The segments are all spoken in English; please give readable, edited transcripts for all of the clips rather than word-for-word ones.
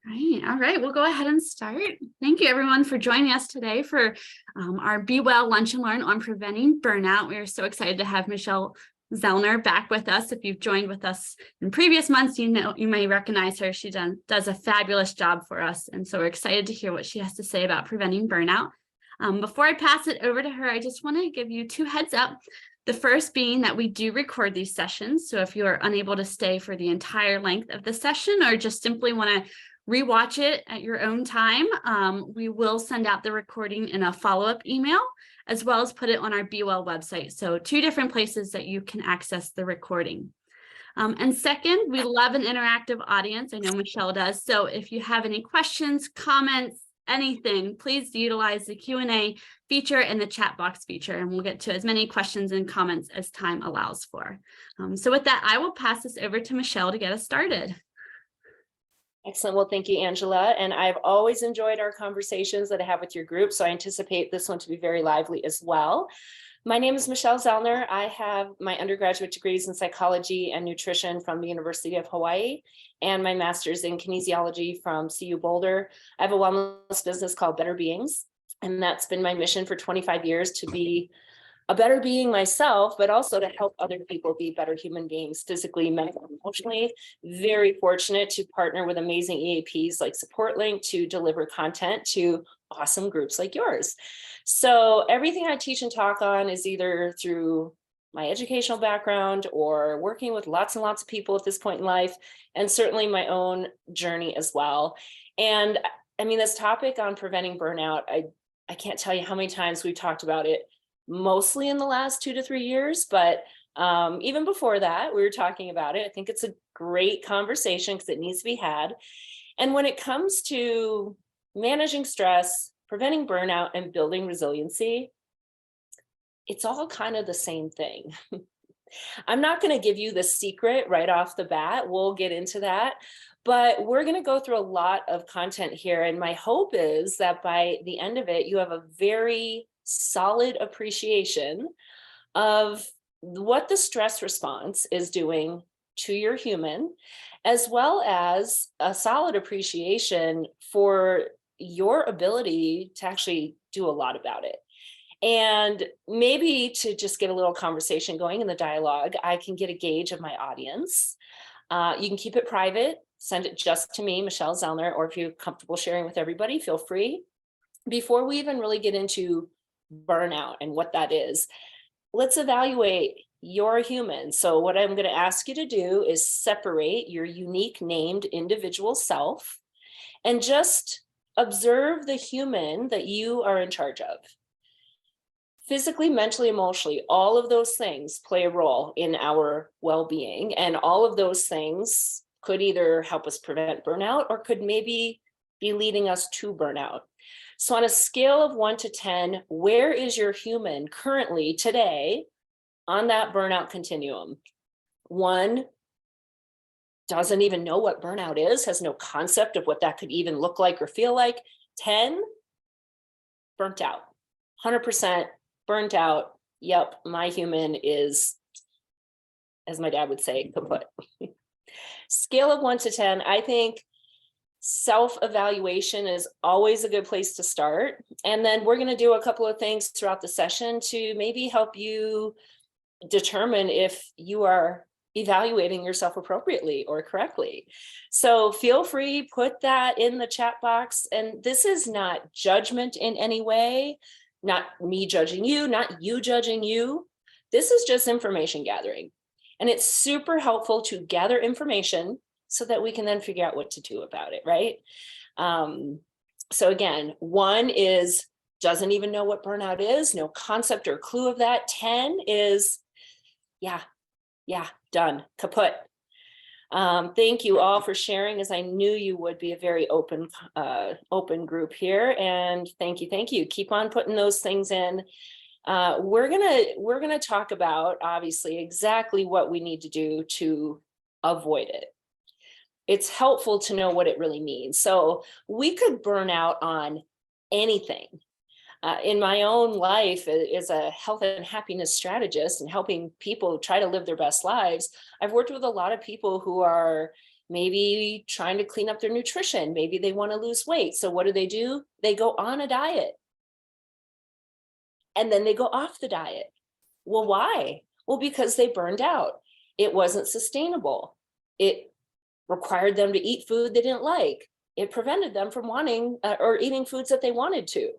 Right. All right. We'll go ahead and start. Thank you, everyone, for joining us today for our BeWell Lunch and Learn on preventing burnout. We are so excited to have Michelle Zellner back with us. If you've joined with us in previous months, you may recognize her. She does a fabulous job for us. And so we're excited to hear what she has to say about preventing burnout. Before I pass it over to her, I just want to give you 2 heads up. The first being that we do record these sessions. So if you are unable to stay for the entire length of the session or just simply want to rewatch it at your own time, we will send out the recording in a follow-up email, as well as put it on our BeWell website. So 2 different places that you can access the recording. And second, we love an interactive audience. I know Michelle does. So if you have any questions, comments, anything, please utilize the Q&A feature and the chat box feature, and we'll get to as many questions and comments as time allows for. So with that, I will pass this over to Michelle to get us started. Excellent. Well, thank you, Angela. And I've always enjoyed our conversations that I have with your group, so I anticipate this one to be very lively as well. My name is Michelle Zellner. I have my undergraduate degrees in psychology and nutrition from the University of Hawaii and my master's in kinesiology from CU Boulder. I have a wellness business called Better Beings, and that's been my mission for 25 years, to be a better being myself, but also to help other people be better human beings, physically, mentally, emotionally. Very fortunate to partner with amazing EAPs like SupportLink to deliver content to awesome groups like yours. So everything I teach and talk on is either through my educational background or working with lots and lots of people at this point in life, and certainly my own journey as well. And I mean, this topic on preventing burnout, I can't tell you how many times we've talked about it, mostly in the last 2 to 3 years, but even before that, we were talking about it. I think it's a great conversation because it needs to be had. And when it comes to managing stress, preventing burnout, and building resiliency, it's all kind of the same thing. I'm not going to give you the secret right off the bat. We'll get into that. But we're going to go through a lot of content here. And my hope is that by the end of it, you have a very solid appreciation of what the stress response is doing to your human, as well as a solid appreciation for your ability to actually do a lot about it. And maybe to just get a little conversation going in the dialogue, I can get a gauge of my audience. You can keep it private, send it just to me, Michelle Zellner, or if you're comfortable sharing with everybody, feel free. Before we even really get into burnout and what that is, let's evaluate your human. So what I'm going to ask you to do is separate your unique named individual self and just observe the human that you are in charge of. Physically, mentally, emotionally, all of those things play a role in our well-being, and all of those things could either help us prevent burnout or could maybe be leading us to burnout. So on a scale of 1 to 10, where is your human currently today on that burnout continuum? 1, doesn't even know what burnout is, has no concept of what that could even look like or feel like. 10, burnt out, 100% burnt out. Yep, my human is, as my dad would say, kaput. Scale of 1 to 10, I think self-evaluation is always a good place to start. And then we're going to do a couple of things throughout the session to maybe help you determine if you are evaluating yourself appropriately or correctly. So feel free, put that in the chat box. And this is not judgment in any way, not me judging you, not you judging you. This is just information gathering. And it's super helpful to gather information so that we can then figure out what to do about it, right? So again, 1 is doesn't even know what burnout is, no concept or clue of that. 10 is, yeah, done, kaput. Thank you all for sharing, as I knew you would be a very open group here. And thank you. Keep on putting those things in. We're gonna talk about, obviously, exactly what we need to do to avoid it. It's helpful to know what it really means. So we could burn out on anything. In my own life as a health and happiness strategist and helping people try to live their best lives, I've worked with a lot of people who are maybe trying to clean up their nutrition. Maybe they want to lose weight. So what do? They go on a diet. And then they go off the diet. Well, why? Well, because they burned out. It wasn't sustainable. It required them to eat food they didn't like. It prevented them from wanting or eating foods that they wanted to.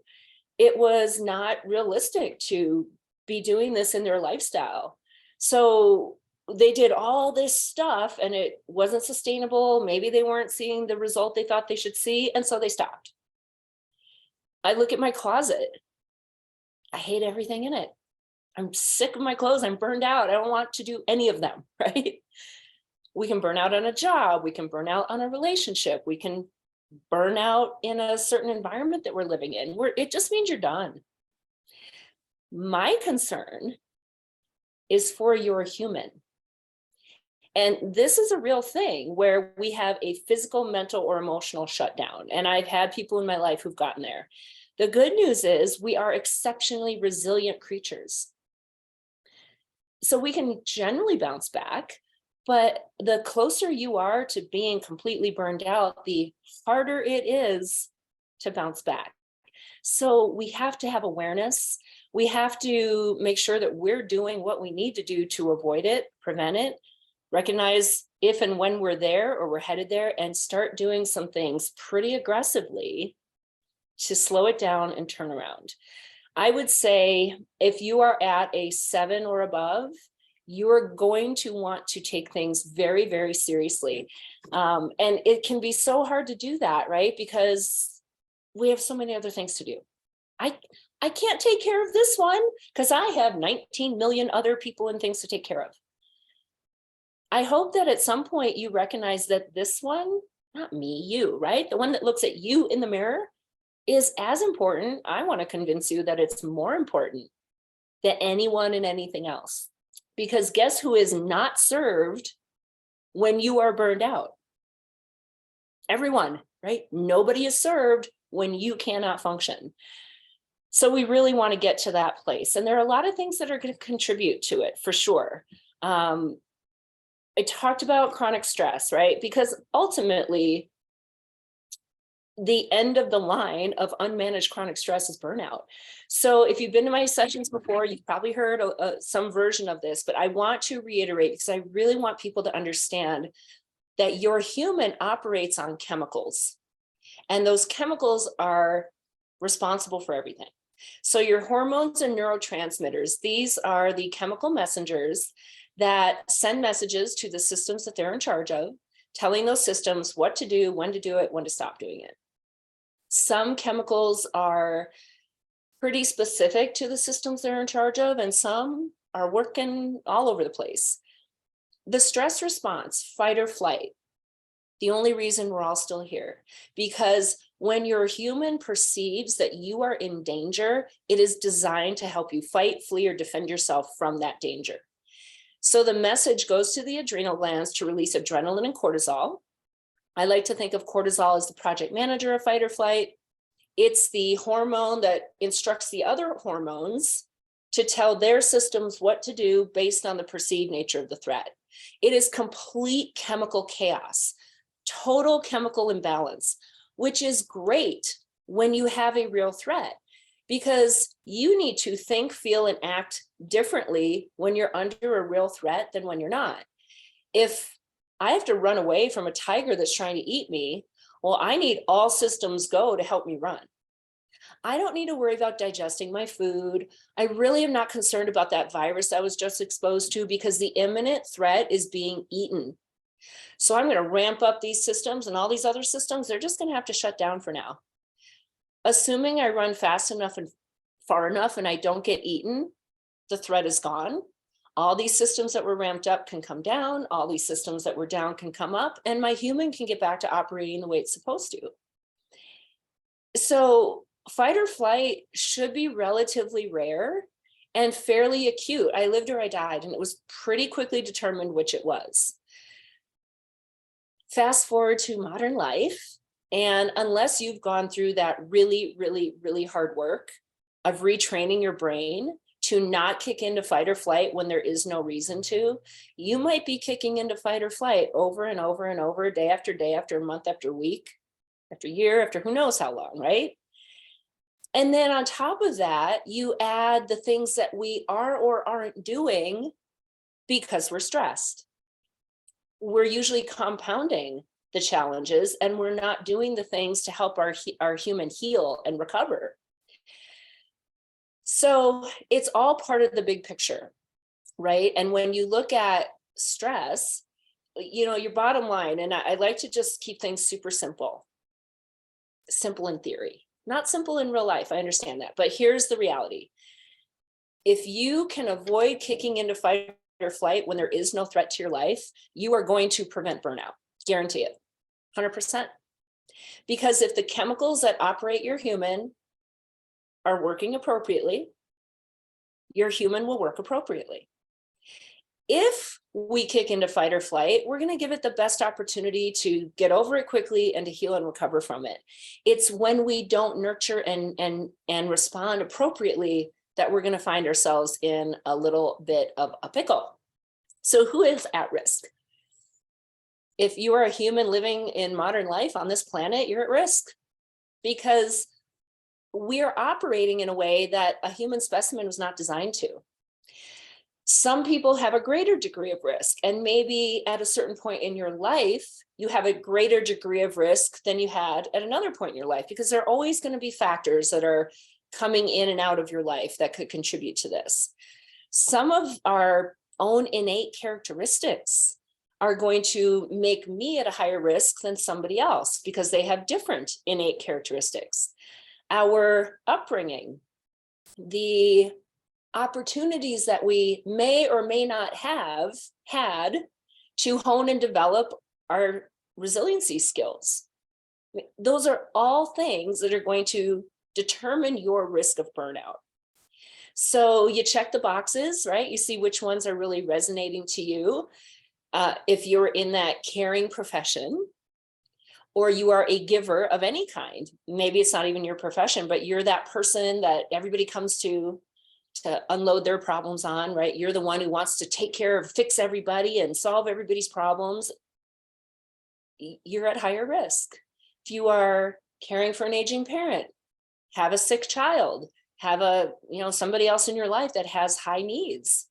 It was not realistic to be doing this in their lifestyle. So they did all this stuff and it wasn't sustainable. Maybe they weren't seeing the result they thought they should see. And so they stopped. I look at my closet. I hate everything in it. I'm sick of my clothes. I'm burned out. I don't want to do any of them, right? We can burn out on a job. We can burn out on a relationship. We can burn out in a certain environment that we're living in. It just means you're done. My concern is for your human. And this is a real thing where we have a physical, mental, or emotional shutdown. And I've had people in my life who've gotten there. The good news is we are exceptionally resilient creatures. So we can generally bounce back, but the closer you are to being completely burned out, the harder it is to bounce back. So we have to have awareness. We have to make sure that we're doing what we need to do to avoid it, prevent it, recognize if and when we're there or we're headed there, and start doing some things pretty aggressively to slow it down and turn around. I would say if you are at a 7 or above, you're going to want to take things very, very seriously. And it can be so hard to do that, right? Because we have so many other things to do. I can't take care of this one because I have 19 million other people and things to take care of. I hope that at some point you recognize that this one, not me, you, right? The one that looks at you in the mirror is as important. I want to convince you that it's more important than anyone and anything else. Because guess who is not served when you are burned out? Everyone, right? Nobody is served when you cannot function. So we really want to get to that place. And there are a lot of things that are going to contribute to it for sure. I talked about chronic stress, right? Because ultimately, the end of the line of unmanaged chronic stress is burnout. So if you've been to my sessions before, you've probably heard some version of this, but I want to reiterate because I really want people to understand that your human operates on chemicals, and those chemicals are responsible for everything. So your hormones and neurotransmitters, these are the chemical messengers that send messages to the systems that they're in charge of, telling those systems what to do, when to do it, when to stop doing it. Some chemicals are pretty specific to the systems they're in charge of, and some are working all over the place. The stress response, fight or flight, the only reason we're all still here, because when your human perceives that you are in danger, it is designed to help you fight, flee, or defend yourself from that danger. So the message goes to the adrenal glands to release adrenaline and cortisol. I like to think of cortisol as the project manager of fight or flight. It's the hormone that instructs the other hormones to tell their systems what to do based on the perceived nature of the threat. It is complete chemical chaos, total chemical imbalance, which is great when you have a real threat, because you need to think, feel, and act differently when you're under a real threat than when you're not. If I have to run away from a tiger that's trying to eat me, well, I need all systems go to help me run. I don't need to worry about digesting my food. I really am not concerned about that virus I was just exposed to, because the imminent threat is being eaten. So I'm going to ramp up these systems, and all these other systems, they're just going to have to shut down for now. Assuming I run fast enough and far enough and I don't get eaten, the threat is gone. All these systems that were ramped up can come down. All these systems that were down can come up, and my human can get back to operating the way it's supposed to. So fight or flight should be relatively rare and fairly acute. I lived or I died, and it was pretty quickly determined which it was. Fast forward to modern life, and unless you've gone through that really, really, really hard work of retraining your brain to not kick into fight or flight when there is no reason to. You might be kicking into fight or flight over and over and over, day after day, after month, after week, after year, after who knows how long, right? And then on top of that, you add the things that we are or aren't doing because we're stressed. We're usually compounding the challenges, and we're not doing the things to help our human heal and recover. So it's all part of the big picture, right? And when you look at stress, your bottom line, and I like to just keep things super simple in theory, not simple in real life. I understand that, but here's the reality. If you can avoid kicking into fight or flight when there is no threat to your life, you are going to prevent burnout. Guarantee it, 100%. Because if the chemicals that operate your human are working appropriately, your human will work appropriately. If we kick into fight or flight, we're going to give it the best opportunity to get over it quickly and to heal and recover from it. It's when we don't nurture and respond appropriately that we're going to find ourselves in a little bit of a pickle. So who is at risk? If you are a human living in modern life on this planet, you're at risk, because we are operating in a way that a human specimen was not designed to. Some people have a greater degree of risk, and maybe at a certain point in your life, you have a greater degree of risk than you had at another point in your life, because there are always going to be factors that are coming in and out of your life that could contribute to this. Some of our own innate characteristics are going to make me at a higher risk than somebody else because they have different innate characteristics. Our upbringing, the opportunities that we may or may not have had to hone and develop our resiliency skills. Those are all things that are going to determine your risk of burnout. So you check the boxes, right? You see which ones are really resonating to you. If you're in that caring profession, or you are a giver of any kind, maybe it's not even your profession, but you're that person that everybody comes to unload their problems on, right? You're the one who wants to take care of, fix everybody and solve everybody's problems. You're at higher risk. If you are caring for an aging parent, have a sick child, have somebody else in your life that has high needs,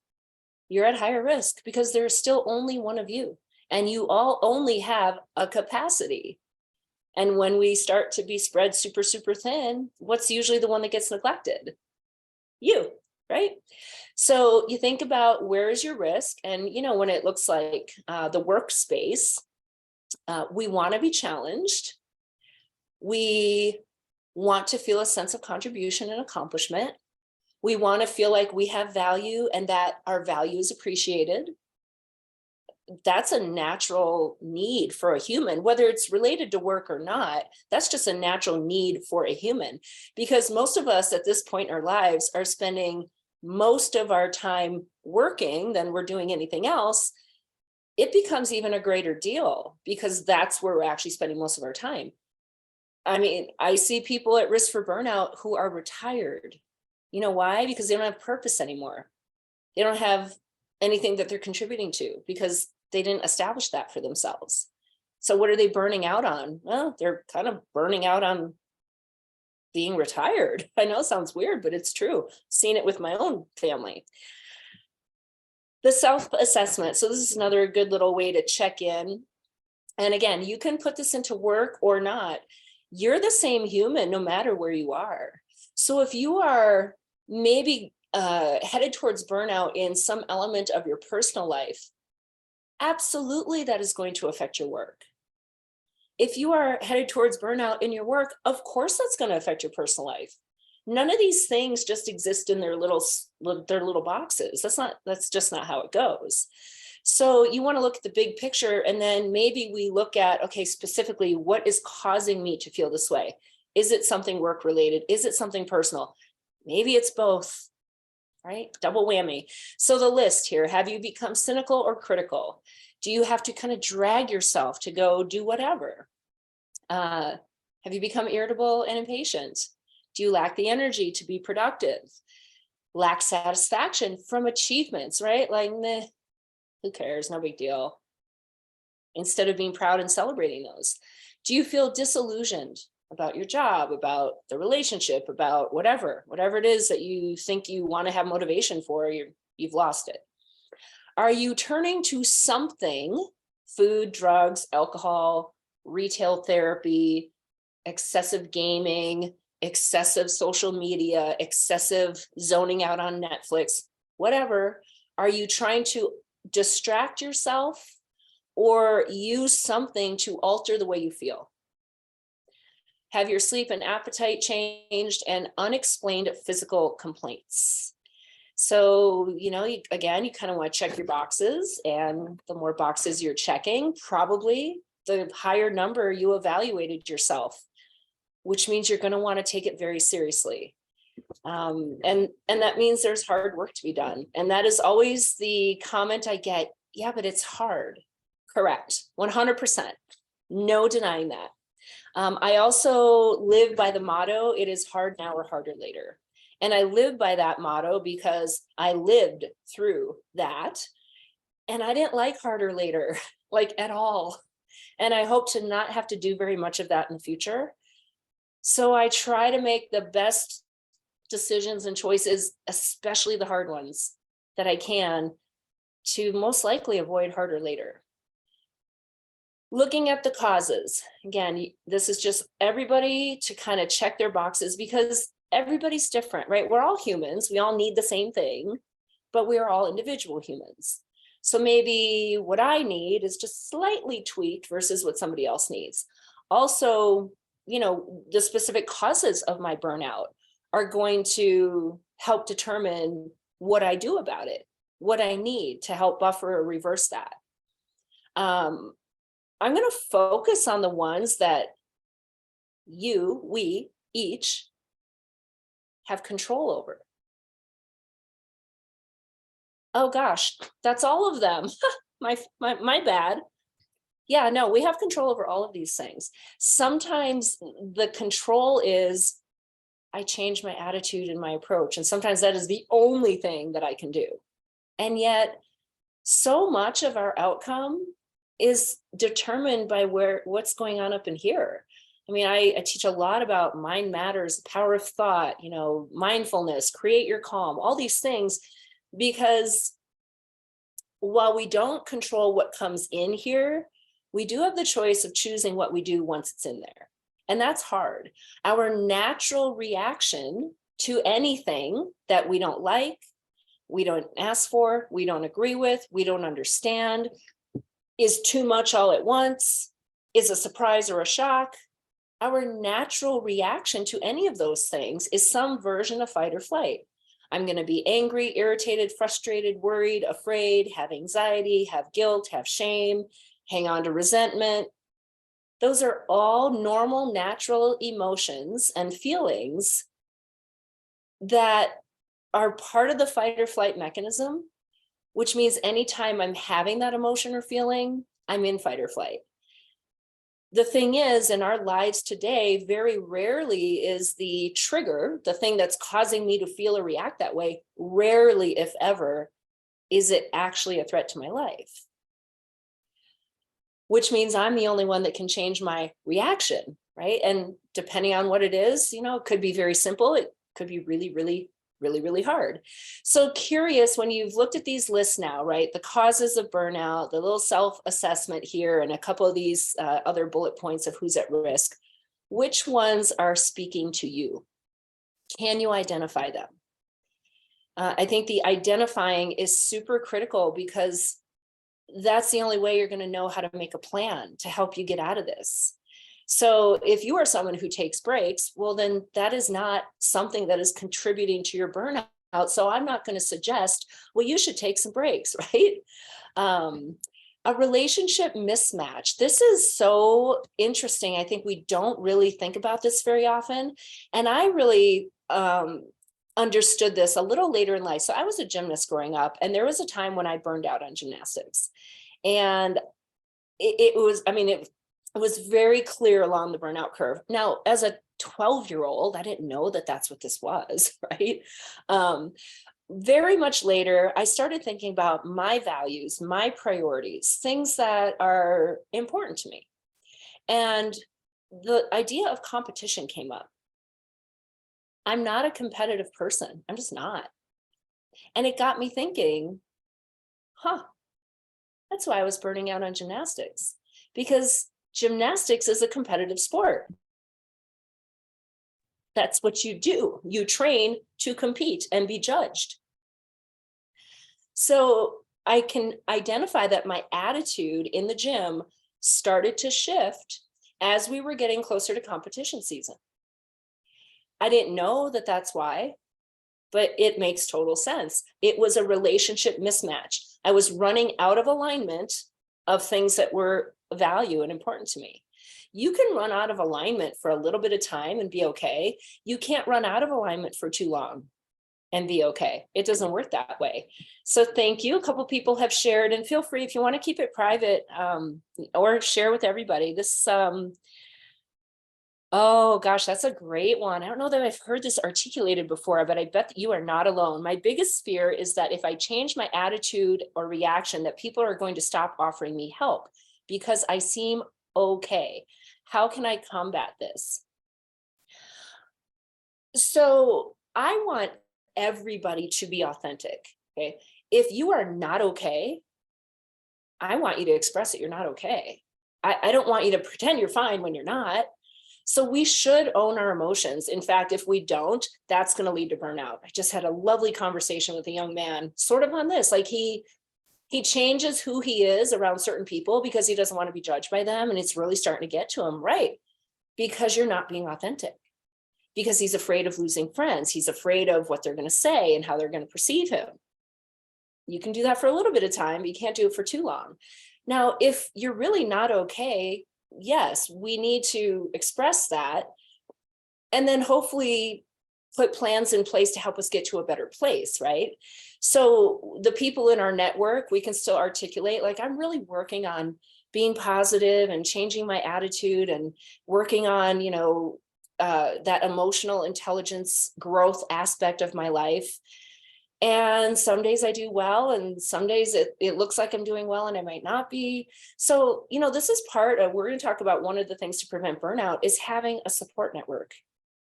you're at higher risk, because there's still only one of you, and you all only have a capacity. And when we start to be spread super, super thin, what's usually the one that gets neglected? You, right? So you think about, where is your risk? And, when it looks like the workspace, we want to be challenged. We want to feel a sense of contribution and accomplishment. We want to feel like we have value and that our value is appreciated. That's a natural need for a human, whether it's related to work or not. That's just a natural need for a human, because most of us at this point in our lives are spending most of our time working than we're doing anything else. It becomes even a greater deal because that's where we're actually spending most of our time. I mean, I see people at risk for burnout who are retired. You know why? Because they don't have purpose anymore. They don't have anything that they're contributing to because they didn't establish that for themselves. So what are they burning out on? Well, they're kind of burning out on being retired. I know it sounds weird, but it's true. Seen it with my own family. The self-assessment. So this is another good little way to check in. And again, you can put this into work or not. You're the same human no matter where you are. So if you are maybe headed towards burnout in some element of your personal life, absolutely that is going to affect your work. If you are headed towards burnout in your work, of course that's going to affect your personal life. None of these things just exist in their little boxes. That's just not how it goes. So you want to look at the big picture, and then maybe we look at, okay, specifically, what is causing me to feel this way? Is it something work related? Is it something personal? Maybe it's both, right? Double whammy. So the list here, have you become cynical or critical? Do you have to kind of drag yourself to go do whatever? Have you become irritable and impatient? Do you lack the energy to be productive? lack satisfaction from achievements, right? Like, meh, who cares? No big deal. Instead of being proud and celebrating those. Do you feel disillusioned about your job, about the relationship, about whatever it is that you think you want to have motivation for? You've lost it. Are you turning to something, food, drugs, alcohol, retail therapy, excessive gaming, excessive social media, excessive zoning out on Netflix, whatever? Are you trying to distract yourself or use something to alter the way you feel? Have your sleep and appetite changed, and unexplained physical complaints? So, again, you kind of want to check your boxes, and the more boxes you're checking, probably the higher number you evaluated yourself, which means you're going to want to take it very seriously. And that means there's hard work to be done. And that is always the comment I get. Yeah, but it's hard. Correct. 100%. No denying that. I also live by the motto, it is hard now or harder later. And I live by that motto because I lived through that. And I didn't like harder later, like at all. And I hope to not have to do very much of that in the future. So I try to make the best decisions and choices, especially the hard ones, that I can, to most likely avoid harder later. Looking at the causes, again, this is just everybody to kind of check their boxes, because everybody's different, right? We're all humans. We all need the same thing, but we are all individual humans. So maybe what I need is just slightly tweaked versus what somebody else needs. Also, the specific causes of my burnout are going to help determine what I do about it, what I need to help buffer or reverse that. I'm going to focus on the ones that we each have control over. Oh gosh, that's all of them. my bad. Yeah, no, we have control over all of these things. Sometimes the control is I change my attitude and my approach. And sometimes that is the only thing that I can do. And yet so much of our outcome is determined by what's going on up in here. I mean, I teach a lot about mind matters, power of thought, mindfulness, create your calm, all these things, because while we don't control what comes in here, we do have the choice of choosing what we do once it's in there. And that's hard. Our natural reaction to anything that we don't like, we don't ask for, we don't agree with, we don't understand, is too much all at once, is a surprise or a shock. Our natural reaction to any of those things is some version of fight or flight. I'm going to be angry, irritated, frustrated, worried, afraid, have anxiety, have guilt, have shame, hang on to resentment. Those are all normal, natural emotions and feelings that are part of the fight or flight mechanism, which means anytime I'm having that emotion or feeling, I'm in fight or flight. The thing is, in our lives today, very rarely is the trigger, the thing that's causing me to feel or react that way, rarely, if ever, is it actually a threat to my life. Which means I'm the only one that can change my reaction, right? And depending on what it is, it could be very simple. It could be really, really, really, really hard. So curious, when you've looked at these lists now, right? The causes of burnout, the little self-assessment here, and a couple of these other bullet points of who's at risk, which ones are speaking to you? Can you identify them? I think the identifying is super critical, because that's the only way you're going to know how to make a plan to help you get out of this. So if you are someone who takes breaks, well, then that is not something that is contributing to your burnout. So I'm not going to suggest, well, you should take some breaks, right? A relationship mismatch. This is so interesting. I think we don't really think about this very often. And I really understood this a little later in life. So I was a gymnast growing up, and there was a time when I burned out on gymnastics. And it was very clear along the burnout curve. Now, as a 12-year-old. I didn't know that that's what this was, right? Very much later, I started thinking about my values, my priorities, things that are important to me. And the idea of competition came up. I'm not a competitive person. I'm just not. And it got me thinking, that's why I was burning out on gymnastics, because gymnastics is a competitive sport. That's what you do. You train to compete and be judged. So I can identify that my attitude in the gym started to shift as we were getting closer to competition season. I didn't know that that's why, but it makes total sense. It was a relationship mismatch. I was running out of alignment of things that were value and important to me. You can run out of alignment for a little bit of time and be okay. You can't run out of alignment for too long and be okay. It doesn't work that way. So thank you. A couple people have shared, and feel free if you want to keep it private or share with everybody. This, oh gosh, that's a great one. I don't know that I've heard this articulated before, but I bet that you are not alone. My biggest fear is that if I change my attitude or reaction, that people are going to stop offering me help because I seem okay. How can I combat this? So I want everybody to be authentic. Okay. If you are not okay, I want you to express that you're not okay. I don't want you to pretend you're fine when you're not. So we should own our emotions. In fact, if we don't, that's going to lead to burnout. I just had a lovely conversation with a young man sort of on this. Like he changes who he is around certain people because he doesn't want to be judged by them. And it's really starting to get to him, right? Because you're not being authentic. Because he's afraid of losing friends. He's afraid of what they're going to say and how they're going to perceive him. You can do that for a little bit of time, but you can't do it for too long. Now, if you're really not okay, yes, we need to express that and then hopefully put plans in place to help us get to a better place, right? So the people in our network, we can still articulate, like, I'm really working on being positive and changing my attitude and working on, that emotional intelligence growth aspect of my life. And some days I do well, and some days it looks like I'm doing well and I might not be. So, this is part of, we're going to talk about one of the things to prevent burnout is having a support network,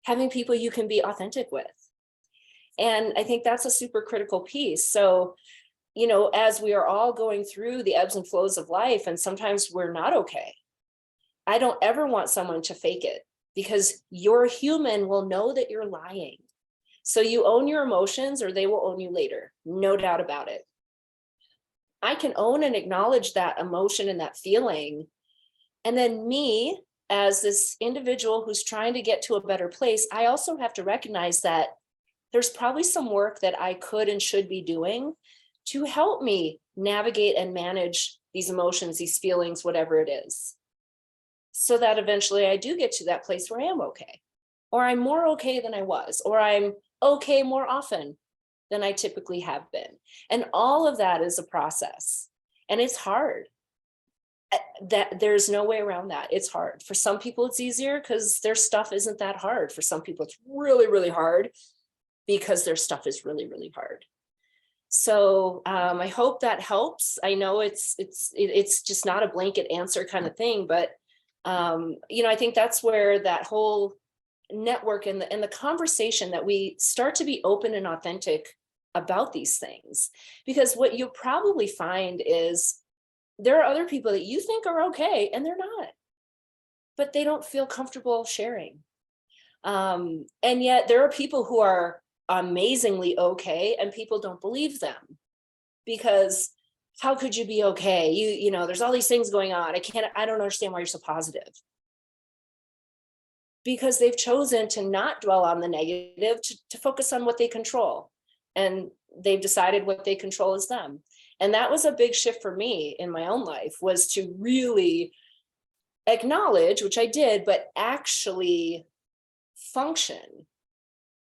having people you can be authentic with. And I think that's a super critical piece. So, as we are all going through the ebbs and flows of life, and sometimes we're not okay, I don't ever want someone to fake it, because your human will know that you're lying. So you own your emotions or they will own you later. No doubt about it. I can own and acknowledge that emotion and that feeling. And then me, as this individual who's trying to get to a better place, I also have to recognize that there's probably some work that I could and should be doing to help me navigate and manage these emotions, these feelings, whatever it is, so that eventually I do get to that place where I am okay, or I'm more okay than I was, or I'm okay more often than I typically have been. And all of that is a process, and it's hard. That there's no way around that. It's hard. For some people, it's easier because their stuff isn't that hard. For some people, it's really, really hard because their stuff is really, really hard. So I hope that helps. I know it's just not a blanket answer kind of thing, but I think that's where that whole network and the conversation, that we start to be open and authentic about these things. Because what you'll probably find is there are other people that you think are okay and they're not, but they don't feel comfortable sharing. And yet there are people who are amazingly okay and people don't believe them, because how could you be okay? There's all these things going on. I don't understand why you're so positive. Because they've chosen to not dwell on the negative, to focus on what they control. And they've decided what they control is them. And that was a big shift for me in my own life, was to really acknowledge, which I did, but actually function,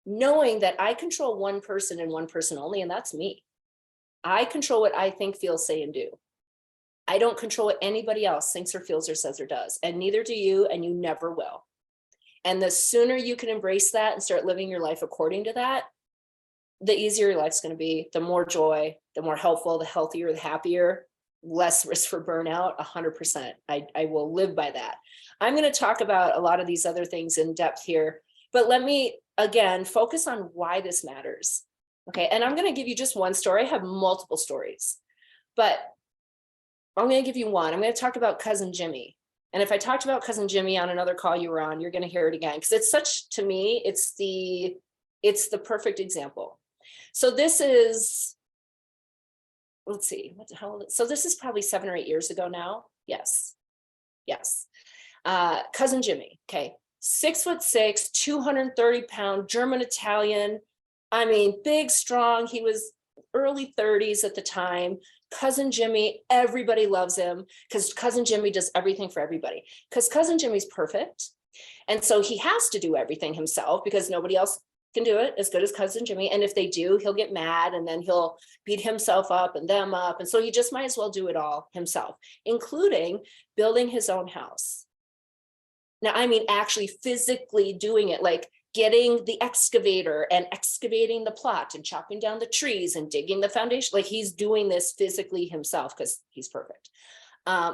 knowing that I control one person and one person only, and that's me. I control what I think, feel, say, and do. I don't control what anybody else thinks or feels or says or does, and neither do you, and you never will. And the sooner you can embrace that and start living your life according to that, the easier your life's going to be, the more joy, the more helpful, the healthier, the happier, less risk for burnout, 100%. I will live by that. I'm going to talk about a lot of these other things in depth here, but let me, again, focus on why this matters. Okay, and I'm going to give you just one story. I have multiple stories, but I'm going to give you one. I'm going to talk about cousin Jimmy. And if I talked about cousin Jimmy on another call you were on, you're going to hear it again, because it's such, to me, it's the perfect example. So this is, let's see, so this is probably 7 or 8 years ago now. Yes. Cousin Jimmy, okay, 6'6", 230-pound German Italian. I mean, big, strong. He was early 30s at the time. Cousin Jimmy, everybody loves him because cousin Jimmy does everything for everybody, because cousin Jimmy's perfect. And so he has to do everything himself because nobody else can do it as good as cousin Jimmy. And if they do, he'll get mad and then he'll beat himself up and them up. And so he just might as well do it all himself, including building his own house. Now, I mean, actually physically doing it, like getting the excavator and excavating the plot and chopping down the trees and digging the foundation. Like he's doing this physically himself because he's perfect.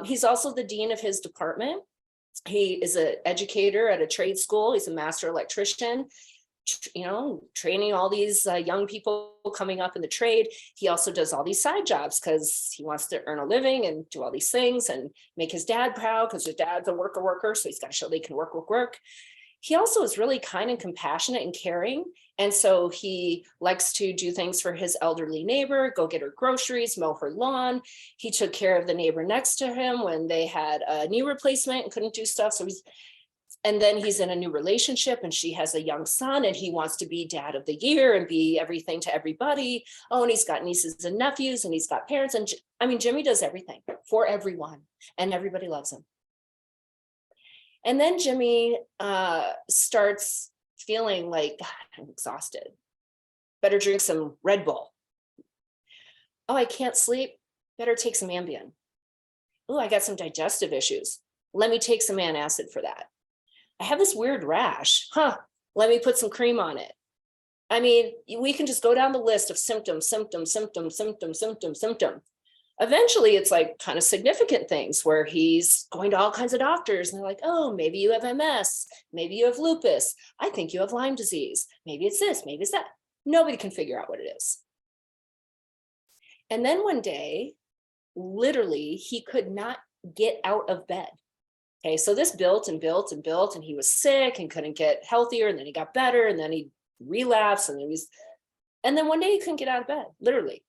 He's also the dean of his department. He is an educator at a trade school. He's a master electrician, training all these young people coming up in the trade. He also does all these side jobs because he wants to earn a living and do all these things and make his dad proud because his dad's a worker. So he's got to show they can work. He also is really kind and compassionate and caring. And so he likes to do things for his elderly neighbor, go get her groceries, mow her lawn. He took care of the neighbor next to him when they had a knee replacement and couldn't do stuff. And then he's in a new relationship and she has a young son and he wants to be dad of the year and be everything to everybody. Oh, and he's got nieces and nephews and he's got parents. And I mean, Jimmy does everything for everyone and everybody loves him. And then Jimmy starts feeling like, God, I'm exhausted. Better drink some Red Bull. Oh, I can't sleep. Better take some Ambien. Oh, I got some digestive issues. Let me take some antacid for that. I have this weird rash. Let me put some cream on it. I mean, we can just go down the list of symptoms. Eventually, it's like kind of significant things where he's going to all kinds of doctors and they're like, oh, maybe you have MS, maybe you have lupus. I think you have Lyme disease. Maybe it's this, maybe it's that. Nobody can figure out what it is. And then one day, literally, he could not get out of bed. Okay, so this built and he was sick and couldn't get healthier, and then he got better, and then he relapsed, and then one day he couldn't get out of bed, literally.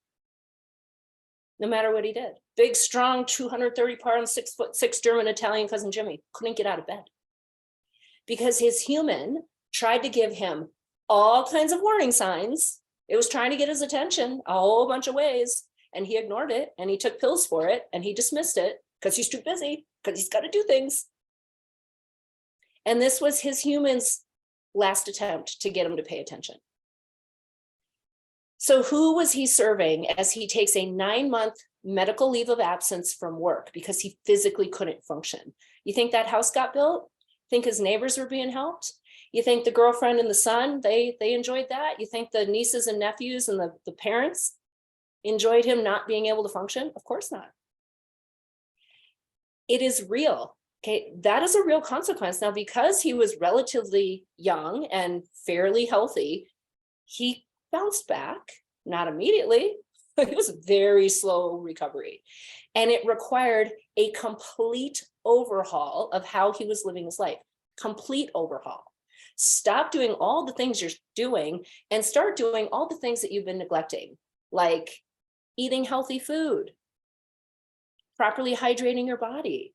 No matter what he did. Big, strong, 230-pound, 6'6" German Italian cousin Jimmy couldn't get out of bed because his human tried to give him all kinds of warning signs. It was trying to get his attention a whole bunch of ways, and he ignored it, and he took pills for it, and he dismissed it because he's too busy, because he's got to do things. And this was his human's last attempt to get him to pay attention. So who was he serving as he takes a 9-month medical leave of absence from work because he physically couldn't function? You think that house got built? Think his neighbors were being helped? You think the girlfriend and the son, they enjoyed that? You think the nieces and nephews and the parents enjoyed him not being able to function? Of course not. It is real. Okay, that is a real consequence. Now, because he was relatively young and fairly healthy, he bounced back, not immediately. It was a very slow recovery. And it required a complete overhaul of how he was living his life. Complete overhaul. Stop doing all the things you're doing and start doing all the things that you've been neglecting, like eating healthy food, properly hydrating your body,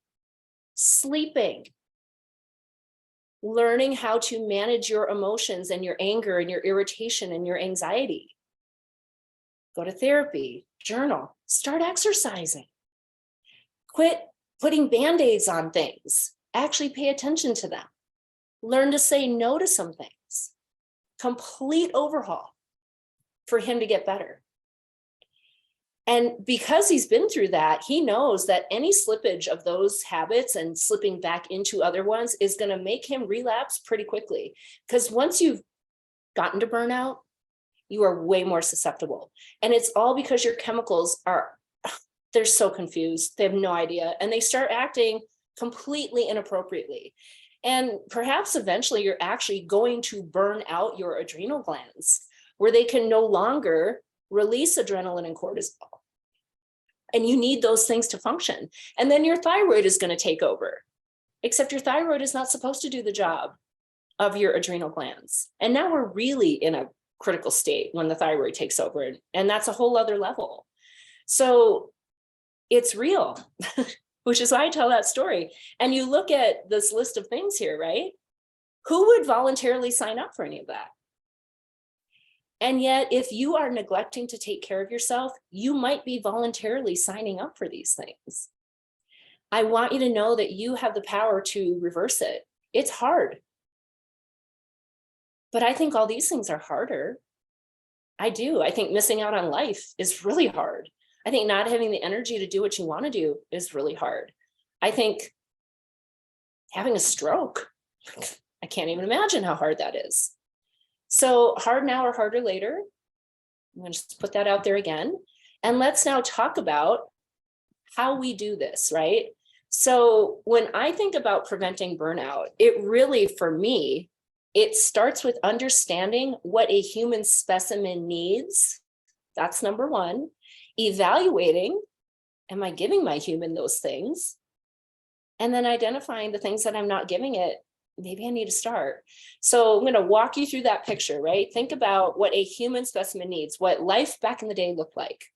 sleeping, learning how to manage your emotions and your anger and your irritation and your anxiety. Go to therapy, journal, start exercising. Quit putting Band-Aids on things. Actually pay attention to them. Learn to say no to some things. Complete overhaul for him to get better. And because he's been through that, he knows that any slippage of those habits and slipping back into other ones is going to make him relapse pretty quickly. Because once you've gotten to burnout, you are way more susceptible. And it's all because your chemicals are, they're so confused. They have no idea. And they start acting completely inappropriately. And perhaps eventually you're actually going to burn out your adrenal glands where they can no longer release adrenaline and cortisol. And you need those things to function. And then your thyroid is going to take over, except your thyroid is not supposed to do the job of your adrenal glands. And now we're really in a critical state when the thyroid takes over. And that's a whole other level. So it's real, which is why I tell that story. And you look at this list of things here, right? Who would voluntarily sign up for any of that? And yet, if you are neglecting to take care of yourself, you might be voluntarily signing up for these things. I want you to know that you have the power to reverse it. It's hard. But I think all these things are harder. I do. I think missing out on life is really hard. I think not having the energy to do what you want to do is really hard. I think having a stroke, I can't even imagine how hard that is. So hard now or harder later. I'm going to just put that out there again. And let's now talk about how we do this, right? So when I think about preventing burnout, it really, for me, it starts with understanding what a human specimen needs. That's number one. Evaluating, am I giving my human those things? And then identifying the things that I'm not giving it. Maybe I need to start. So I'm going to walk you through that picture, right? Think about what a human specimen needs, what life back in the day looked like.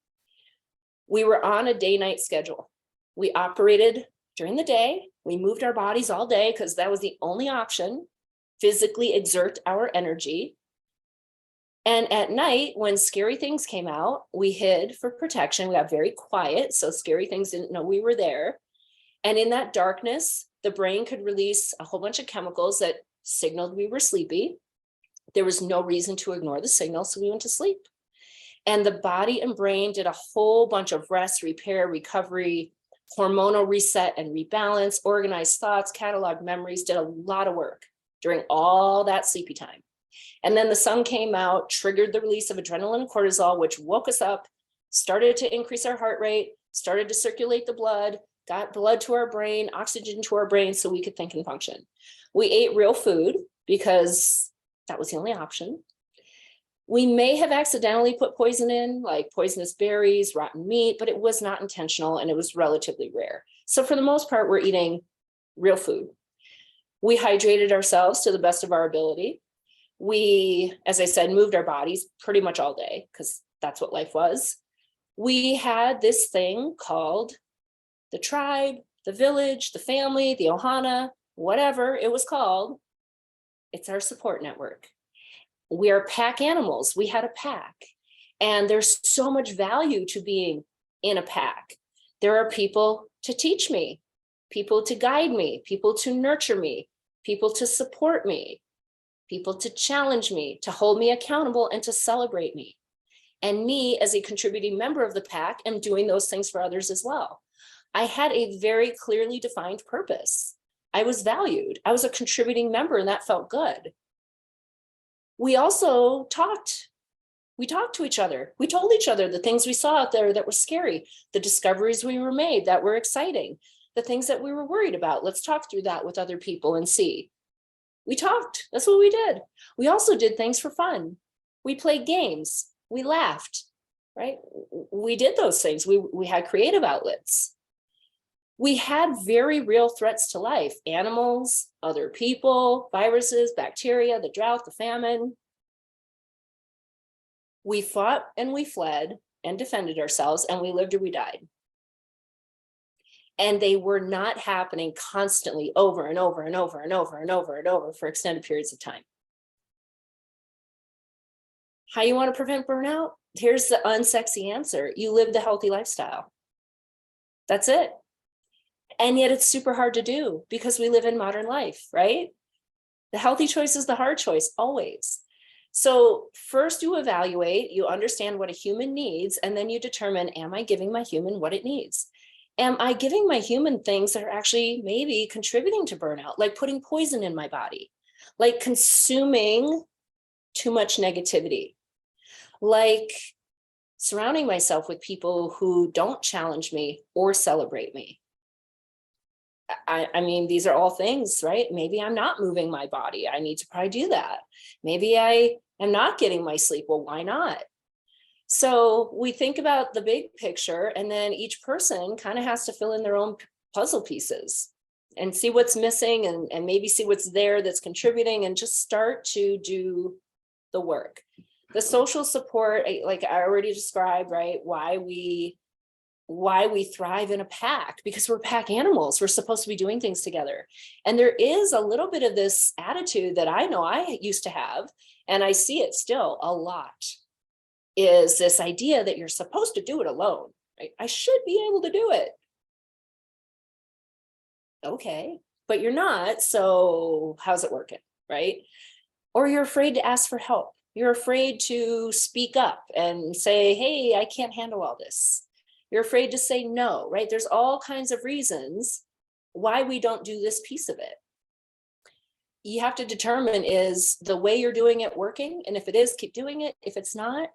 We were on a day-night schedule. We operated during the day. We moved our bodies all day because that was the only option. Physically exert our energy. And at night, when scary things came out, we hid for protection. We got very quiet, so scary things didn't know we were there. And in that darkness, the brain could release a whole bunch of chemicals that signaled we were sleepy. There was no reason to ignore the signal, so we went to sleep. And the body and brain did a whole bunch of rest, repair, recovery, hormonal reset and rebalance, organized thoughts, catalog memories, did a lot of work during all that sleepy time. And then the sun came out, triggered the release of adrenaline and cortisol, which woke us up, started to increase our heart rate, started to circulate the blood, got blood to our brain, oxygen to our brain so we could think and function. We ate real food because that was the only option. We may have accidentally put poison in, like poisonous berries, rotten meat, but it was not intentional and it was relatively rare. So for the most part, we're eating real food. We hydrated ourselves to the best of our ability. We, as I said, moved our bodies pretty much all day because that's what life was. We had this thing called the tribe, the village, the family, the ohana, whatever it was called. It's our support network. We are pack animals. We had a pack. And there's so much value to being in a pack. There are people to teach me, people to guide me, people to nurture me, people to support me, people to challenge me, to hold me accountable, and to celebrate me. And me, as a contributing member of the pack, am doing those things for others as well. I had a very clearly defined purpose. I was valued. I was a contributing member, and that felt good. We also talked. We talked to each other. We told each other the things we saw out there that were scary, the discoveries we were made that were exciting, the things that we were worried about. Let's talk through that with other people and see. We talked. That's what we did. We also did things for fun. We played games. We laughed, right? We did those things. We had creative outlets. We had very real threats to life: animals, other people, viruses, bacteria, the drought, the famine. We fought and we fled and defended ourselves, and we lived or we died. And they were not happening constantly over and over and over and over and over and over for extended periods of time. How you want to prevent burnout? Here's the unsexy answer. You live the healthy lifestyle. That's it. And yet it's super hard to do because we live in modern life, right? The healthy choice is the hard choice, always. So first you evaluate, you understand what a human needs, and then you determine, am I giving my human what it needs? Am I giving my human things that are actually maybe contributing to burnout, like putting poison in my body, like consuming too much negativity, like surrounding myself with people who don't challenge me or celebrate me? I mean, these are all things, right? Maybe I'm not moving my body. I need to probably do that. Maybe I am not getting my sleep. Well, why not? So we think about the big picture, and then each person kind of has to fill in their own puzzle pieces and see what's missing, and maybe see what's there that's contributing, and just start to do the work. The social support, like I already described, right? Why we thrive in a pack, because we're pack animals. We're supposed to be doing things together. And there is a little bit of this attitude that I know I used to have, and I see it still a lot, is this idea that you're supposed to do it alone, right? I should be able to do it. Okay, but you're not. So how's it working, right? Or you're afraid to ask for help. You're afraid to speak up and say, hey, I can't handle all this. You're afraid to say no, right? There's all kinds of reasons why we don't do this piece of it. You have to determine, is the way you're doing it working? And if it is, keep doing it. If it's not,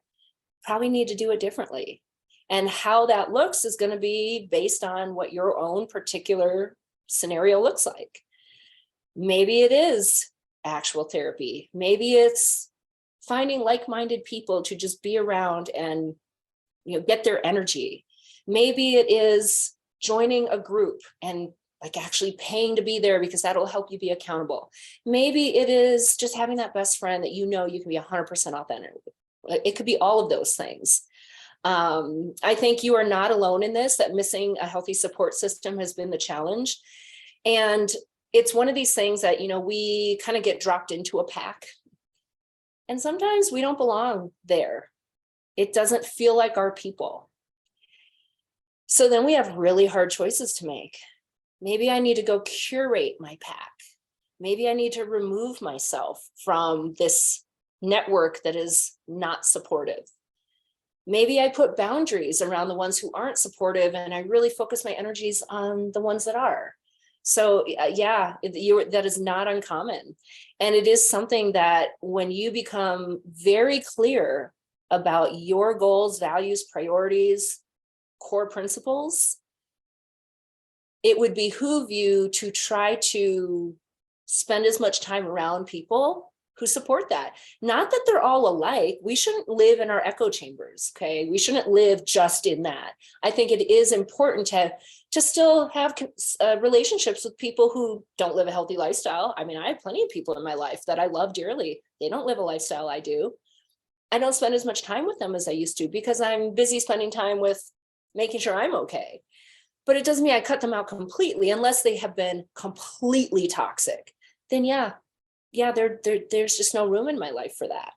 probably need to do it differently. And how that looks is going to be based on what your own particular scenario looks like. Maybe it is actual therapy. Maybe it's finding like-minded people to just be around and, get their energy. Maybe it is joining a group and like actually paying to be there, because that'll help you be accountable. Maybe it is just having that best friend that you can be 100% authentic. It could be all of those things. I think you are not alone in this, that missing a healthy support system has been the challenge. And it's one of these things that, we kind of get dropped into a pack. And sometimes we don't belong there. It doesn't feel like our people. So then we have really hard choices to make. Maybe I need to go curate my pack. Maybe I need to remove myself from this network that is not supportive. Maybe I put boundaries around the ones who aren't supportive, and I really focus my energies on the ones that are. So that is not uncommon. And it is something that when you become very clear about your goals, values, priorities, core principles, it would behoove you to try to spend as much time around people who support that. Not that they're all alike. We shouldn't live in our echo chambers, okay? We shouldn't live just in that. I think it is important to still have relationships with people who don't live a healthy lifestyle. I mean, I have plenty of people in my life that I love dearly. They don't live a lifestyle I do. I don't spend as much time with them as I used to, because I'm busy spending time with making sure I'm okay. But it doesn't mean I cut them out completely, unless they have been completely toxic. Then there's just no room in my life for that.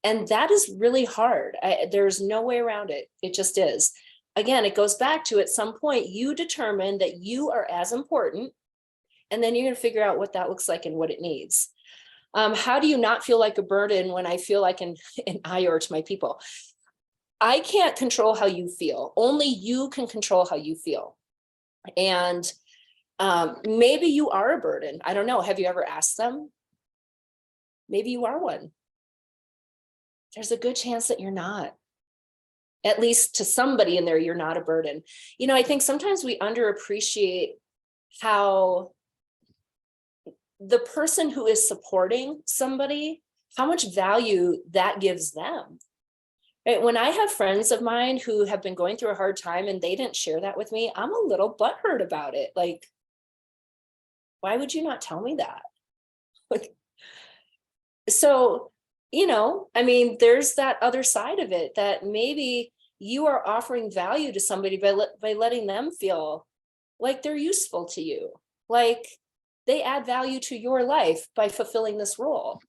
And that is really hard. There's no way around it. It just is. Again, it goes back to, at some point, you determine that you are as important, and then you're going to figure out what that looks like and what it needs. How do you not feel like a burden when I feel like an ire to my people? I can't control how you feel. Only you can control how you feel. And maybe you are a burden. I don't know. Have you ever asked them? Maybe you are one. There's a good chance that you're not. At least to somebody in there, you're not a burden. I think sometimes we underappreciate how the person who is supporting somebody, how much value that gives them. Right? When I have friends of mine who have been going through a hard time and they didn't share that with me, I'm a little butthurt about it. Like, why would you not tell me that? So, there's that other side of it, that maybe you are offering value to somebody by letting them feel like they're useful to you, like they add value to your life by fulfilling this role.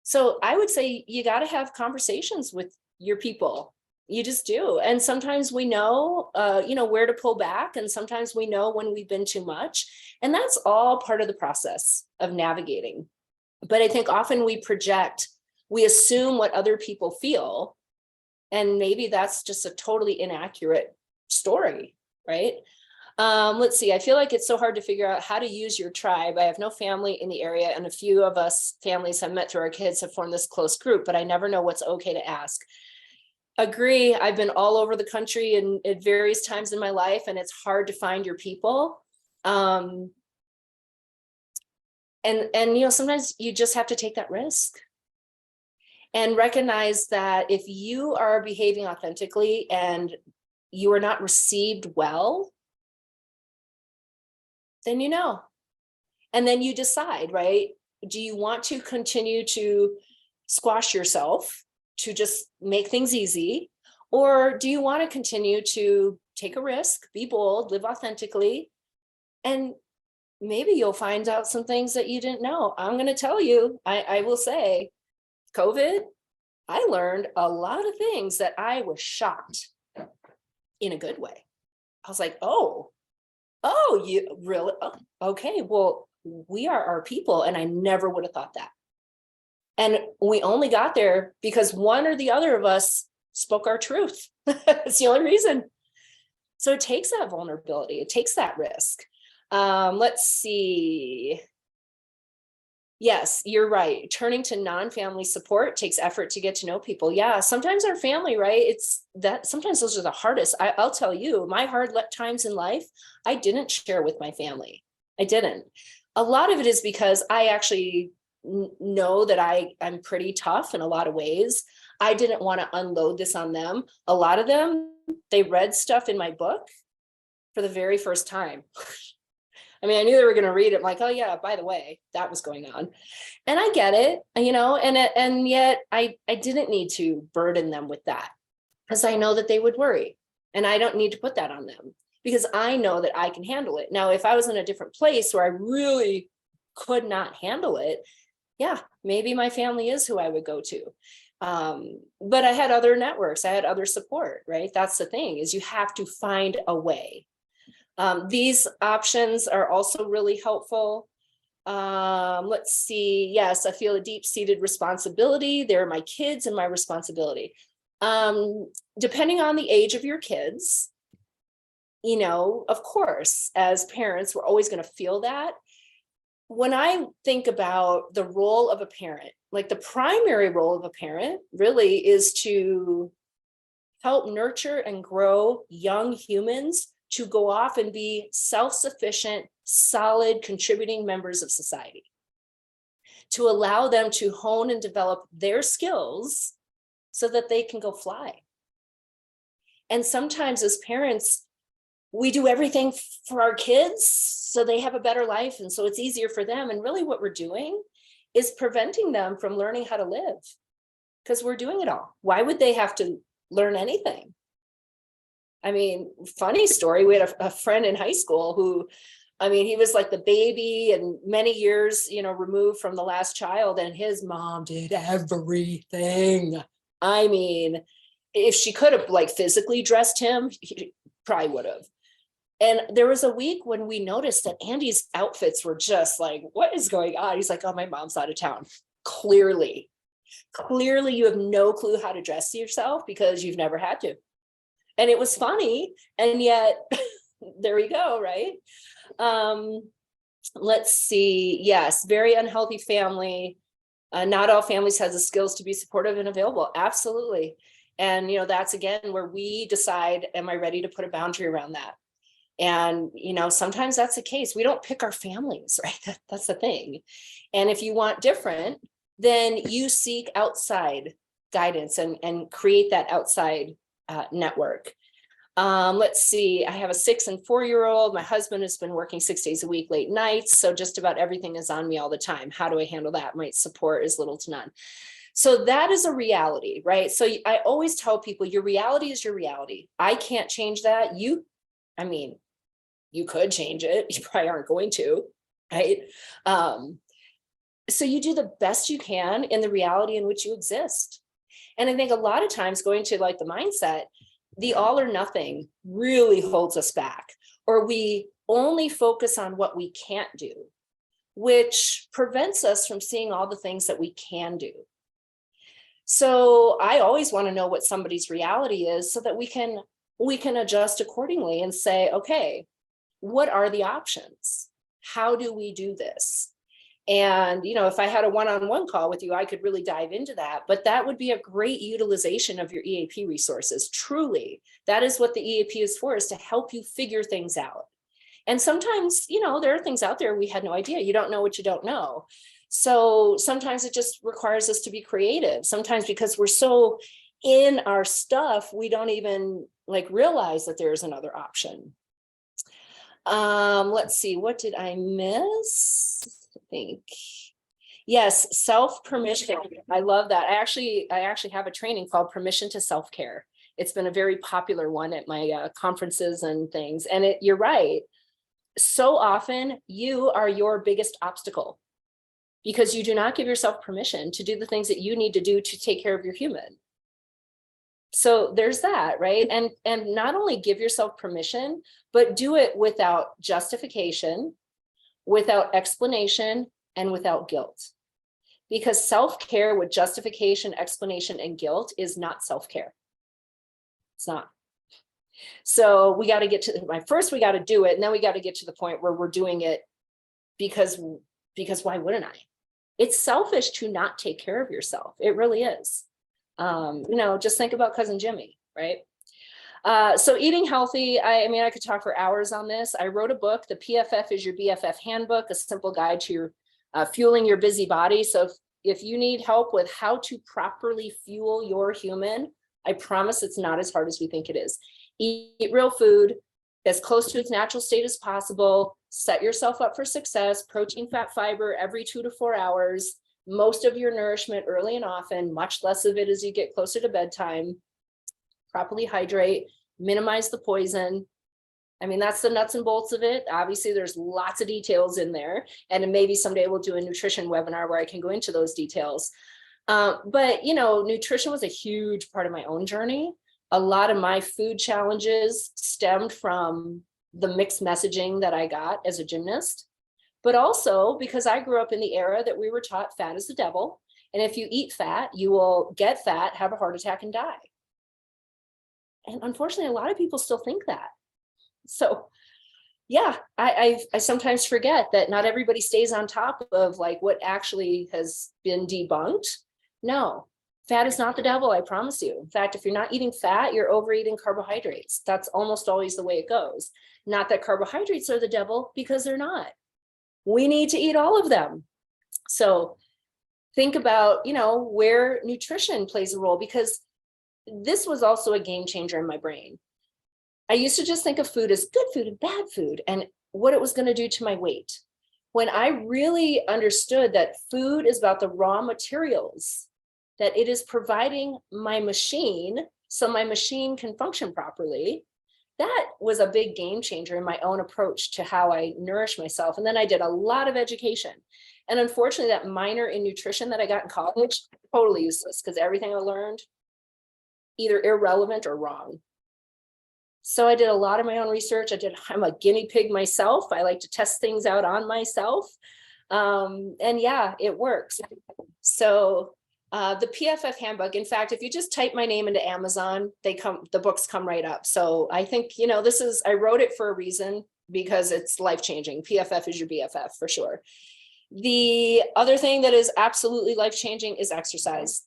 So I would say you got to have conversations with your people. You just do. And sometimes we know, where to pull back. And sometimes we know when we've been too much. And that's all part of the process of navigating. But I think often we project We assume what other people feel, and maybe that's just a totally inaccurate story, right? Let's see, I feel like it's so hard to figure out how to use your tribe. I have no family in the area, and a few of us families I've met through our kids have formed this close group, but I never know what's okay to ask. Agree. I've been all over the country and at various times in my life, and it's hard to find your people. And sometimes you just have to take that risk and recognize that if you are behaving authentically and you are not received well, then and then you decide, right? Do you want to continue to squash yourself to just make things easy? Or do you want to continue to take a risk, be bold, live authentically, and maybe you'll find out some things that you didn't know. I'm going to tell you, I will say, COVID, I learned a lot of things that I was shocked in a good way. I was like, oh, you really? Oh, okay, well, we are our people. And I never would have thought that. And we only got there because one or the other of us spoke our truth. That's the only reason. So it takes that vulnerability. It takes that risk. Let's see. Yes, you're right. Turning to non-family support takes effort to get to know people. Yeah, sometimes our family, right? It's that sometimes those are the hardest. I'll tell you, my hard times in life, I didn't share with my family. I didn't. A lot of it is because I actually know that I'm pretty tough in a lot of ways. I didn't want to unload this on them. A lot of them, they read stuff in my book for the very first time. I mean, I knew they were going to read it. I'm like, oh yeah, by the way, that was going on. And I get it, and yet I didn't need to burden them with that because I know that they would worry, and I don't need to put that on them because I know that I can handle it. Now, if I was in a different place where I really could not handle it, yeah, maybe my family is who I would go to. But I had other networks, I had other support, right? That's the thing, is you have to find a way. These options are also really helpful. Let's see. Yes, I feel a deep-seated responsibility. They're my kids and my responsibility. Depending on the age of your kids, of course, as parents, we're always going to feel that. When I think about the role of a parent, like the primary role of a parent really is to help nurture and grow young humans to go off and be self-sufficient, solid, contributing members of society, to allow them to hone and develop their skills so that they can go fly. And sometimes as parents, we do everything for our kids so they have a better life, and so it's easier for them. And really what we're doing is preventing them from learning how to live, because we're doing it all. Why would they have to learn anything? I mean, funny story, we had a friend in high school who, he was like the baby and many years, removed from the last child, and his mom did everything. If she could have physically dressed him, he probably would have. And there was a week when we noticed that Andy's outfits were just like, what is going on? He's like, oh, my mom's out of town. Clearly you have no clue how to dress yourself because you've never had to. And it was funny. And yet there you go. Right. Let's see. Yes. Very unhealthy family. Not all families have the skills to be supportive and available. Absolutely. And, that's again, where we decide, am I ready to put a boundary around that? And, sometimes that's the case. We don't pick our families, right? That's the thing. And if you want different, then you seek outside guidance and create that outside network. Let's see. I have a 6 and 4-year-old. My husband has been working 6 days a week, late nights. So just about everything is on me all the time. How do I handle that? My support is little to none. So that is a reality, right? So I always tell people, your reality is your reality. I can't change that. You could change it. You probably aren't going to, right? So you do the best you can in the reality in which you exist. And I think a lot of times going to the mindset, the all or nothing really holds us back, or we only focus on what we can't do, which prevents us from seeing all the things that we can do. So I always want to know what somebody's reality is so that we can adjust accordingly and say, okay, what are the options? How do we do this? And, if I had a one-on-one call with you, I could really dive into that, but that would be a great utilization of your EAP resources. Truly, that is what the EAP is for, is to help you figure things out. And sometimes, there are things out there we had no idea. You don't know what you don't know. So sometimes it just requires us to be creative. Sometimes because we're so in our stuff, we don't even realize that there's another option. Let's see, what did I miss? I think, yes, self-permission. I love that. I actually have a training called Permission to Self-Care. It's been a very popular one at my conferences and things. And you're right. So often you are your biggest obstacle because you do not give yourself permission to do the things that you need to do to take care of your human. So there's that, right? And not only give yourself permission, but do it without justification, without explanation, and without guilt. Because self-care with justification, explanation, and guilt is not self-care. It's not. So we got to get to first we got to do it, and then we got to get to the point where we're doing it because why wouldn't I? It's selfish to not take care of yourself. It really is. Just think about cousin Jimmy, right? So eating healthy, I could talk for hours on this. I wrote a book, The PFF is Your BFF Handbook, a simple guide to your fueling your busy body. So if you need help with how to properly fuel your human, I promise it's not as hard as we think it is. Eat real food as close to its natural state as possible. Set yourself up for success. Protein, fat, fiber every 2 to 4 hours. Most of your nourishment early and often, much less of it as you get closer to bedtime. Properly hydrate, minimize the poison. That's the nuts and bolts of it. Obviously, there's lots of details in there. And maybe someday we'll do a nutrition webinar where I can go into those details. But nutrition was a huge part of my own journey. A lot of my food challenges stemmed from the mixed messaging that I got as a gymnast, but also because I grew up in the era that we were taught fat is the devil. And if you eat fat, you will get fat, have a heart attack, and die. And unfortunately, a lot of people still think that. So yeah, I sometimes forget that not everybody stays on top of what actually has been debunked. No, fat is not the devil, I promise you. In fact, if you're not eating fat, you're overeating carbohydrates. That's almost always the way it goes. Not that carbohydrates are the devil, because they're not. We need to eat all of them. So think about, where nutrition plays a role, because this was also a game changer in my brain. I used to just think of food as good food and bad food and what it was going to do to my weight. When I really understood that food is about the raw materials, that it is providing my machine so my machine can function properly, that was a big game changer in my own approach to how I nourish myself. And then I did a lot of education. And unfortunately, that minor in nutrition that I got in college, totally useless, because everything I learned, either irrelevant or wrong. So I did a lot of my own research. I'm a guinea pig myself. I like to test things out on myself. And yeah, it works. So the PFF handbook, in fact, if you just type my name into Amazon, the books come right up. So I think, I wrote it for a reason, because it's life-changing. PFF is your BFF for sure. The other thing that is absolutely life-changing is exercise.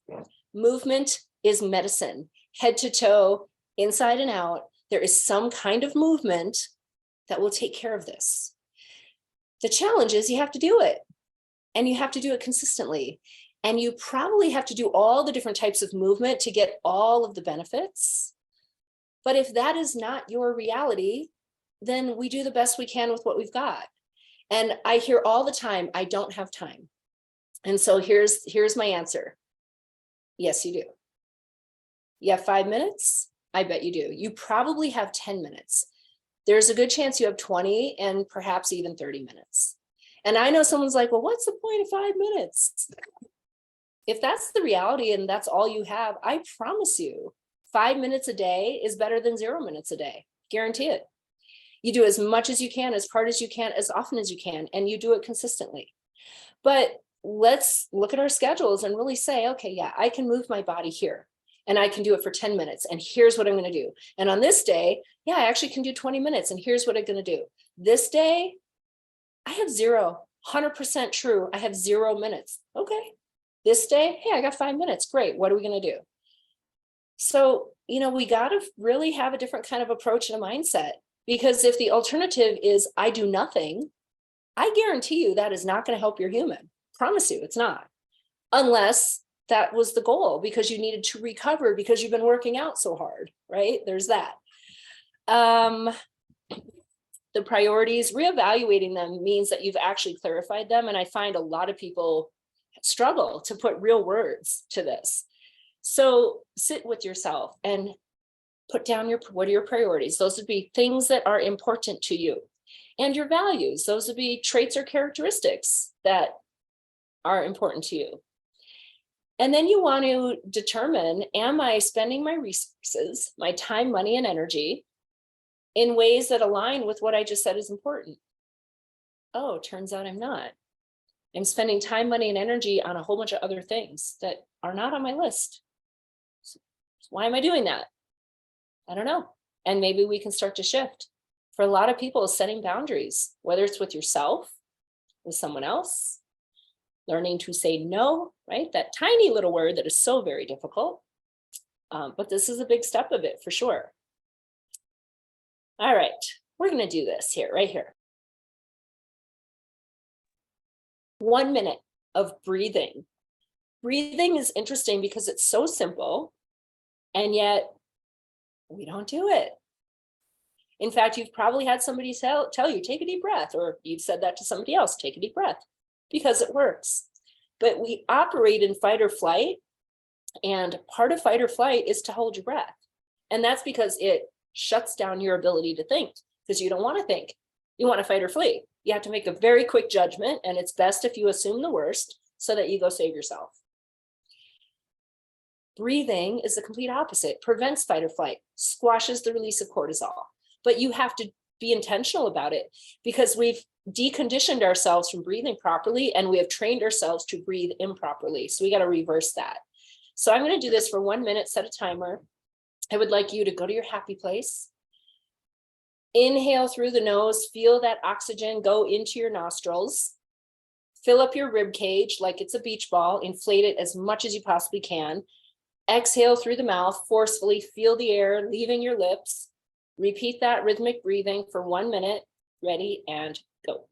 Movement is medicine, head to toe, inside and out. There is some kind of movement that will take care of this. The challenge is you have to do it, and you have to do it consistently. And you probably have to do all the different types of movement to get all of the benefits. But if that is not your reality, then we do the best we can with what we've got. And I hear all the time, I don't have time. And so here's my answer. Yes, you do. You have 5 minutes? I bet you do. You probably have 10 minutes. There's a good chance you have 20 and perhaps even 30 minutes. And I know someone's like, well, what's the point of 5 minutes? If that's the reality and that's all you have, I promise you 5 minutes a day is better than 0 minutes a day. Guarantee it. You do as much as you can, as hard as you can, as often as you can, and you do it consistently. But let's look at our schedules and really say, okay, yeah, I can move my body here and I can do it for 10 minutes. And here's what I'm going to do. And on this day, yeah, I actually can do 20 minutes. And here's what I'm going to do. This day, I have 100% true. I have 0 minutes. Okay. This day, hey, I got 5 minutes. Great. What are we going to do? So, we got to really have a different kind of approach and a mindset, because if the alternative is I do nothing, I guarantee you that is not going to help your human. Promise you it's not. Unless that was the goal, because you needed to recover because you've been working out so hard, right? There's that. The priorities, reevaluating them means that you've actually clarified them. And I find a lot of people struggle to put real words to this. So sit with yourself and put down what are your priorities? Those would be things that are important to you. And your values, those would be traits or characteristics that are important to you. And then you want to determine, am I spending my resources, my time, money, and energy in ways that align with what I just said is important? Oh, turns out I'm not. I'm spending time, money, and energy on a whole bunch of other things that are not on my list. So why am I doing that? I don't know. And maybe we can start to shift. For a lot of people, setting boundaries, whether it's with yourself, with someone else, learning to say no, right? That tiny little word that is so very difficult. But this is a big step of it for sure. All right, we're going to do this here, right here. 1 minute of breathing. Breathing is interesting because it's so simple, and yet we don't do it. In fact, you've probably had somebody tell you, take a deep breath, or you've said that to somebody else, take a deep breath, because it works. But we operate in fight or flight, and part of fight or flight is to hold your breath. And that's because it shuts down your ability to think, because you don't want to think. You want to fight or flee. You have to make a very quick judgment, and it's best if you assume the worst so that you go save yourself. Breathing is the complete opposite, prevents fight or flight, squashes the release of cortisol. But you have to be intentional about it, because we've deconditioned ourselves from breathing properly, and we have trained ourselves to breathe improperly. So we got to reverse that. So I'm going to do this for 1 minute, set a timer. I would like you to go to your happy place. Inhale through the nose, feel that oxygen go into your nostrils. Fill up your rib cage like it's a beach ball, inflate it as much as you possibly can. Exhale through the mouth, forcefully feel the air leaving your lips. Repeat that rhythmic breathing for 1 minute. Ready, and go.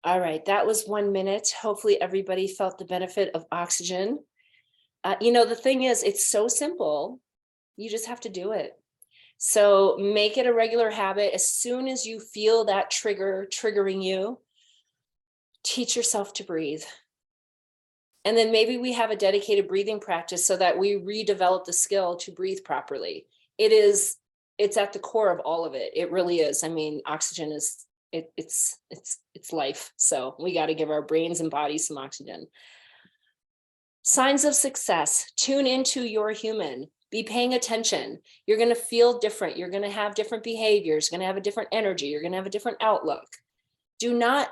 All right, that was 1 minute. Hopefully everybody felt the benefit of oxygen. The thing is, it's so simple. You just have to do it. So make it a regular habit. As soon as you feel that triggering you, teach yourself to breathe. And then maybe we have a dedicated breathing practice so that we redevelop the skill to breathe properly. It's at the core of all of it. It really is. I mean, oxygen is it's life. So we got to give our brains and bodies some oxygen. Signs of success. Tune into your human. Be paying attention. You're going to feel different. You're going to have different behaviors. You're going to have a different energy. You're going to have a different outlook. Do not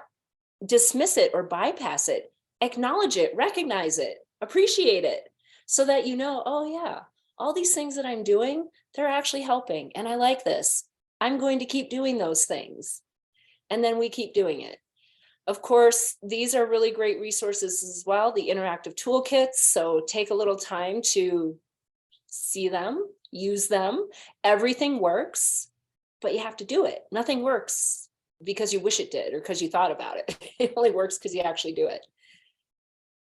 dismiss it or bypass it. Acknowledge it, recognize it, appreciate it, so that you know, oh yeah, all these things that I'm doing, they're actually helping. And I like this. I'm going to keep doing those things. And then we keep doing it. Of course, these are really great resources as well, the interactive toolkits. So take a little time to see them, use them. Everything works, but you have to do it. Nothing works because you wish it did or because you thought about it. It only works because you actually do it.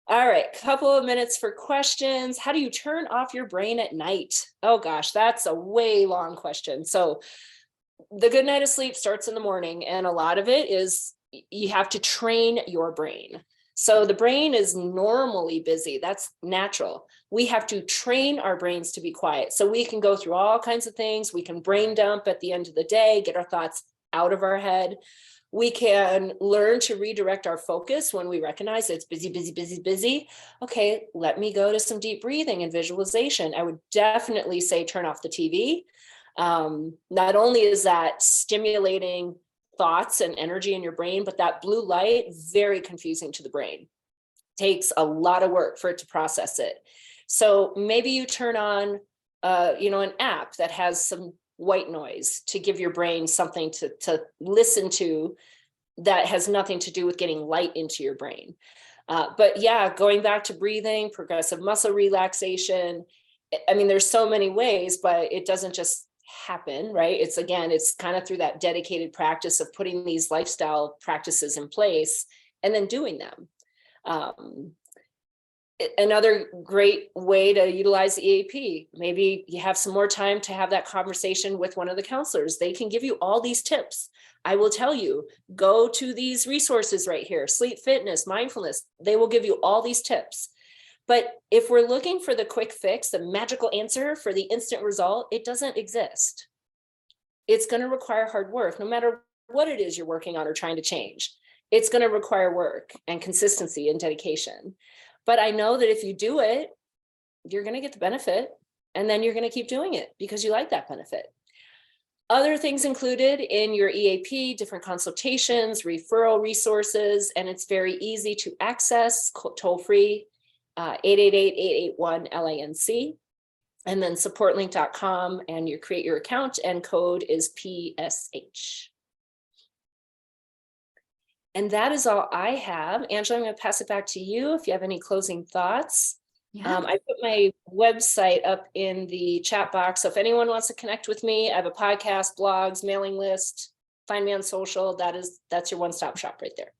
All right, couple of minutes for questions. How do you turn off your brain at night? Oh gosh, that's a way long question. So the good night of sleep starts in the morning, and a lot of it is you have to train your brain. So the brain is normally busy. That's natural. We have to train our brains to be quiet. So we can go through all kinds of things. We can brain dump at the end of the day, get our thoughts out of our head. We can learn to redirect our focus when we recognize it's busy, busy, busy, busy. Okay, let me go to some deep breathing and visualization. I would definitely say turn off the TV. Not only is that stimulating thoughts and energy in your brain, but that blue light, very confusing to the brain. Takes a lot of work for it to process it. So maybe you turn on, an app that has some white noise to give your brain something to listen to that has nothing to do with getting light into your brain. But yeah, going back to breathing, progressive muscle relaxation. I mean, there's so many ways, but it doesn't just happen, right? It's kind of through that dedicated practice of putting these lifestyle practices in place and then doing them. Another great way to utilize the EAP, maybe you have some more time to have that conversation with one of the counselors. They can give you all these tips. I will tell you, go to these resources right here, sleep fitness, mindfulness. They will give you all these tips. But if we're looking for the quick fix, the magical answer for the instant result, it doesn't exist. It's going to require hard work, no matter what it is you're working on or trying to change. It's going to require work and consistency and dedication. But I know that if you do it, you're going to get the benefit, and then you're going to keep doing it because you like that benefit. Other things included in your EAP, different consultations, referral resources, and it's very easy to access, toll-free, 888-881-LANC, and then supportlink.com, and you create your account and code is PSH. And that is all I have. Angela, I'm going to pass it back to you if you have any closing thoughts. Yeah. I put my website up in the chat box. So if anyone wants to connect with me, I have a podcast, blogs, mailing list, find me on social. That's your one-stop shop right there.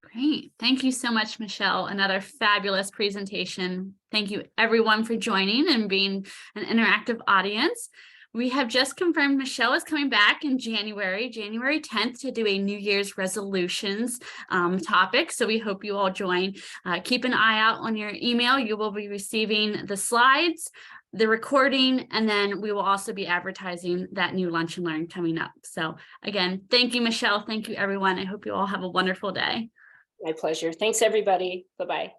Great. Thank you so much, Michelle. Another fabulous presentation. Thank you everyone for joining and being an interactive audience. We have just confirmed Michelle is coming back in January 10th, to do a New Year's resolutions topic. So we hope you all join. Keep an eye out on your email. You will be receiving the slides, the recording, and then we will also be advertising that new Lunch and Learn coming up. So again, thank you, Michelle. Thank you, everyone. I hope you all have a wonderful day. My pleasure. Thanks, everybody. Bye-bye.